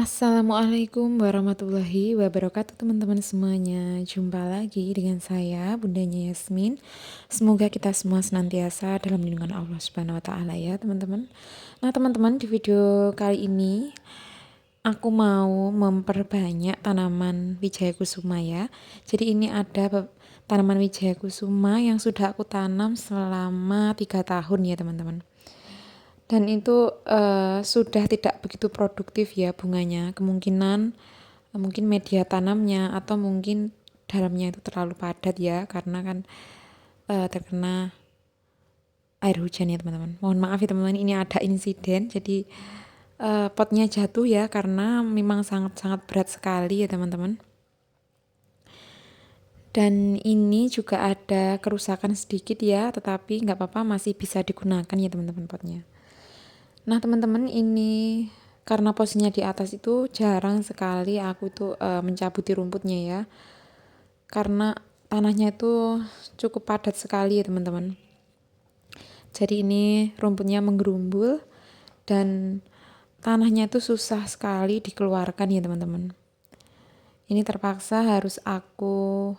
Assalamualaikum warahmatullahi wabarakatuh teman-teman semuanya. Jumpa lagi dengan saya Bundanya Yasmin. Semoga kita semua senantiasa dalam lindungan Allah Subhanahu wa taala ya, teman-teman. Nah, teman-teman, di video kali ini aku mau memperbanyak tanaman Wijaya Kusuma ya. Jadi ini ada tanaman Wijaya Kusuma yang sudah aku tanam selama 3 tahun ya, teman-teman. Dan itu sudah tidak begitu produktif ya bunganya. Kemungkinan mungkin media tanamnya atau mungkin dalamnya itu terlalu padat ya, karena kan terkena air hujan ya teman-teman. Mohon maaf ya teman-teman, ini ada insiden. Jadi potnya jatuh ya, karena memang sangat-sangat berat sekali ya teman-teman. Dan ini juga ada kerusakan sedikit ya, tetapi nggak apa-apa, masih bisa digunakan ya teman-teman potnya. Nah teman-teman, ini karena posisinya di atas itu jarang sekali aku tuh mencabuti rumputnya ya, karena tanahnya itu cukup padat sekali ya teman-teman. Jadi ini rumputnya menggerumbul dan tanahnya itu susah sekali dikeluarkan ya teman-teman. Ini terpaksa harus aku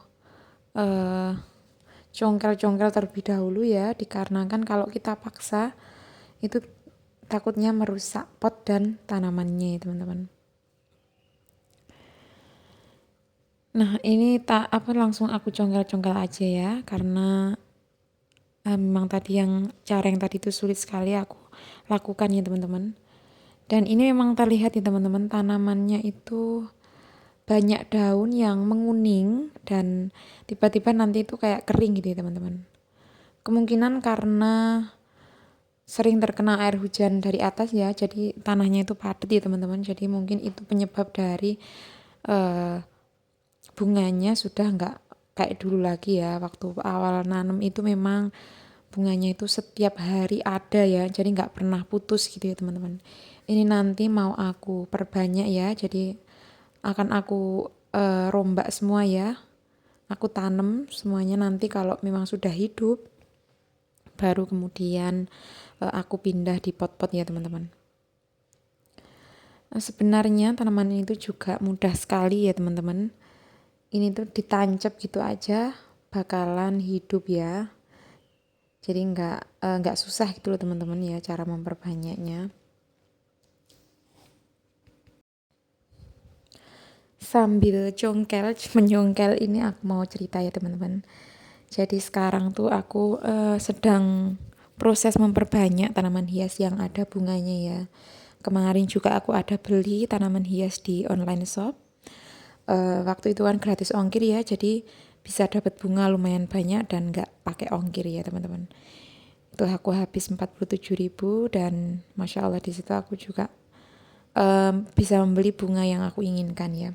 congkel-congkel terlebih dahulu ya, dikarenakan kalau kita paksa itu takutnya merusak pot dan tanamannya ya teman-teman. Nah ini langsung aku congkel-congkel aja ya, karena memang tadi cara yang tadi itu sulit sekali aku lakukan ya teman-teman. Dan ini memang terlihat ya teman-teman, tanamannya itu banyak daun yang menguning dan tiba-tiba nanti itu kayak kering gitu ya teman-teman. Kemungkinan karena sering terkena air hujan dari atas ya, jadi tanahnya itu padat ya teman-teman. Jadi mungkin itu penyebab dari bunganya sudah nggak kayak dulu lagi ya. Waktu awal nanam itu memang bunganya itu setiap hari ada ya, jadi nggak pernah putus gitu ya teman-teman. Ini nanti mau aku perbanyak ya, jadi akan aku rombak semua ya, aku tanam semuanya. Nanti kalau memang sudah hidup baru kemudian aku pindah di pot-pot ya teman-teman. Nah, sebenarnya tanaman itu juga mudah sekali ya teman-teman. Ini tuh ditancap gitu aja bakalan hidup ya. Jadi nggak susah gitu loh teman-teman ya cara memperbanyaknya. Sambil menyongkel ini aku mau cerita ya teman-teman. Jadi sekarang tuh aku sedang proses memperbanyak tanaman hias yang ada bunganya ya. Kemarin juga aku ada beli tanaman hias di online shop. Waktu itu kan gratis ongkir ya, jadi bisa dapat bunga lumayan banyak dan nggak pakai ongkir ya teman-teman. Itu aku habis 47.000 dan Masya Allah di situ aku juga bisa membeli bunga yang aku inginkan ya.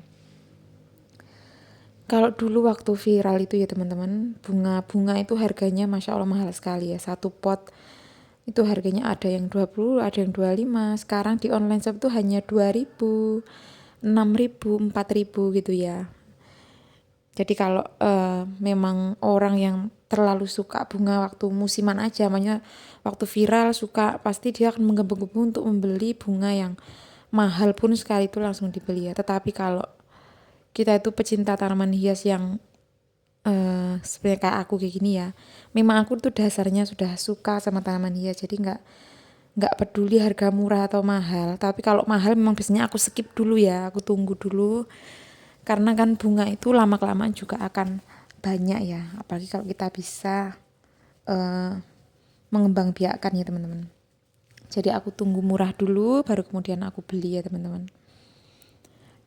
Kalau dulu waktu viral itu ya teman-teman, bunga-bunga itu harganya Masya Allah mahal sekali ya. Satu pot itu harganya ada yang 20, ada yang 25. Sekarang di online shop itu hanya 2.000, 6.000, 4.000 gitu ya. Jadi kalau memang orang yang terlalu suka bunga waktu musiman aja, makanya waktu viral suka, pasti dia akan menggebu-gebu untuk membeli bunga yang mahal pun sekali itu langsung dibeli ya. Tetapi kalau kita itu pecinta tanaman hias yang sebenarnya kayak aku kayak gini ya, memang aku tuh dasarnya sudah suka sama tanaman hias, jadi nggak peduli harga murah atau mahal. Tapi kalau mahal memang biasanya aku skip dulu ya, aku tunggu dulu, karena kan bunga itu lama-kelamaan juga akan banyak ya, apalagi kalau kita bisa mengembangbiakkan ya teman-teman. Jadi aku tunggu murah dulu baru kemudian aku beli ya teman-teman.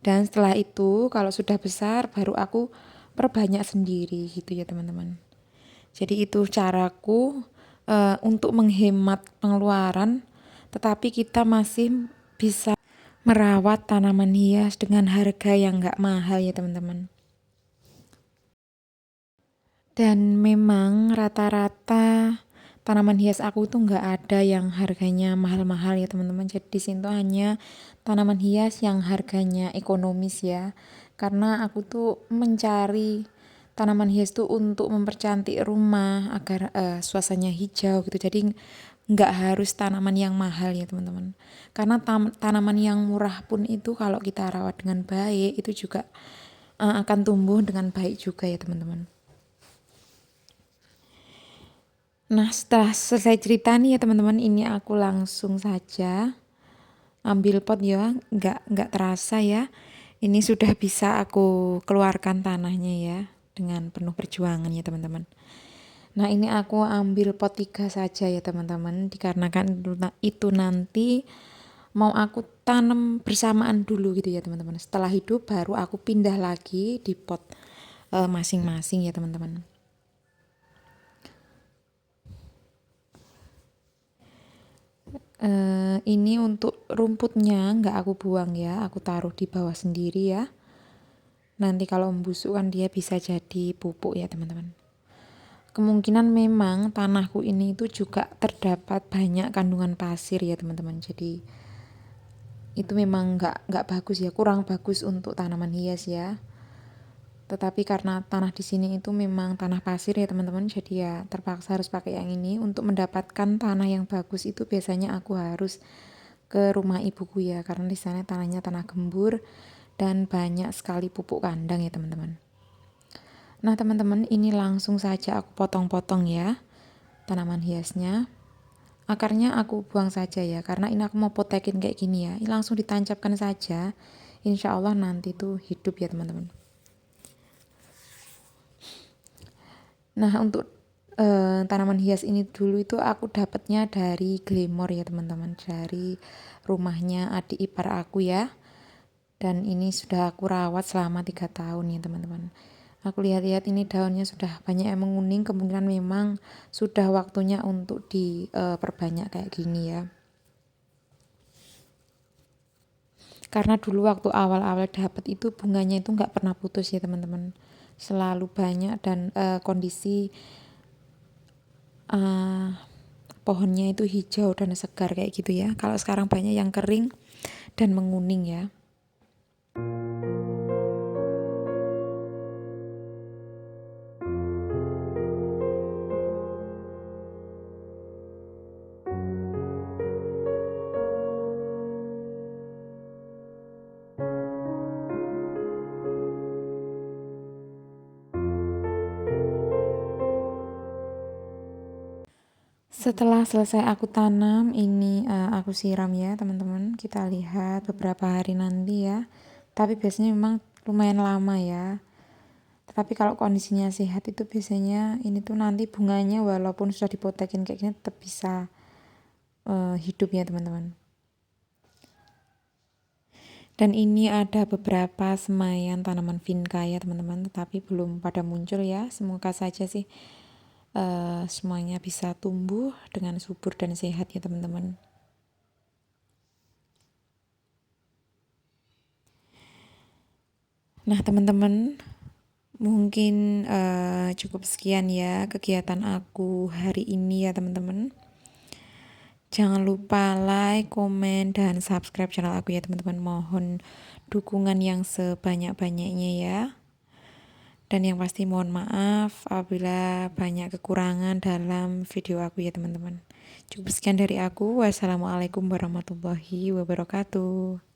Dan setelah itu kalau sudah besar baru aku perbanyak sendiri gitu ya teman-teman. Jadi itu caraku untuk menghemat pengeluaran, tetapi kita masih bisa merawat tanaman hias dengan harga yang nggak mahal ya teman-teman. Dan memang rata-rata tanaman hias aku tuh nggak ada yang harganya mahal-mahal ya teman-teman. Jadi di sini tuh hanya tanaman hias yang harganya ekonomis ya. Karena aku tuh mencari tanaman hias tuh untuk mempercantik rumah agar suasananya hijau gitu. Jadi nggak harus tanaman yang mahal ya teman-teman. Karena tanaman yang murah pun itu kalau kita rawat dengan baik itu juga akan tumbuh dengan baik juga ya teman-teman. Nah setelah selesai cerita nih ya teman-teman, ini aku langsung saja ambil pot ya, nggak terasa ya. Ini sudah bisa aku keluarkan tanahnya ya dengan penuh perjuangan ya teman-teman. Nah ini aku ambil pot 3 saja ya teman-teman, dikarenakan itu nanti mau aku tanam bersamaan dulu gitu ya teman-teman. Setelah hidup baru aku pindah lagi di pot masing-masing ya teman-teman. Ini untuk rumputnya nggak aku buang ya, aku taruh di bawah sendiri ya. Nanti kalau membusuk kan dia bisa jadi pupuk ya teman-teman. Kemungkinan memang tanahku ini itu juga terdapat banyak kandungan pasir ya teman-teman. Jadi itu memang nggak bagus ya, kurang bagus untuk tanaman hias ya. Tetapi karena tanah di sini itu memang tanah pasir ya teman-teman, jadi ya terpaksa harus pakai yang ini. Untuk mendapatkan tanah yang bagus itu biasanya aku harus ke rumah ibuku ya, karena di sana tanahnya tanah gembur dan banyak sekali pupuk kandang ya teman-teman. Nah teman-teman, ini langsung saja aku potong-potong ya tanaman hiasnya. Akarnya aku buang saja ya, karena ini aku mau potekin kayak gini ya. Ini langsung ditancapkan saja, insya Allah nanti tuh hidup ya teman-teman. Nah untuk tanaman hias ini dulu itu aku dapatnya dari Glamour ya teman-teman, dari rumahnya adik ipar aku ya. Dan ini sudah aku rawat selama 3 tahun ya teman-teman. Aku lihat-lihat ini daunnya sudah banyak yang menguning, kemungkinan memang sudah waktunya untuk diperbanyak kayak gini ya. Karena dulu waktu awal-awal dapat itu bunganya itu nggak pernah putus ya teman-teman, selalu banyak dan kondisi pohonnya itu hijau dan segar kayak gitu ya. Kalau sekarang banyak yang kering dan menguning ya. Setelah selesai aku tanam, ini aku siram ya teman-teman. Kita lihat beberapa hari nanti ya. Tapi biasanya memang lumayan lama ya. Tetapi kalau kondisinya sehat itu biasanya ini tuh nanti bunganya walaupun sudah dipotekin kayak gini tetap bisa hidup ya teman-teman. Dan ini ada beberapa semaian tanaman vinca ya teman-teman, tetapi belum pada muncul ya. Semoga saja sih semuanya bisa tumbuh dengan subur dan sehat ya teman-teman. Nah teman-teman, mungkin cukup sekian ya kegiatan aku hari ini ya teman-teman. Jangan lupa like, komen, dan subscribe channel aku ya teman-teman. Mohon dukungan yang sebanyak-banyaknya ya. Dan yang pasti mohon maaf apabila banyak kekurangan dalam video aku ya teman-teman. Cukup sekian dari aku. Wassalamualaikum warahmatullahi wabarakatuh.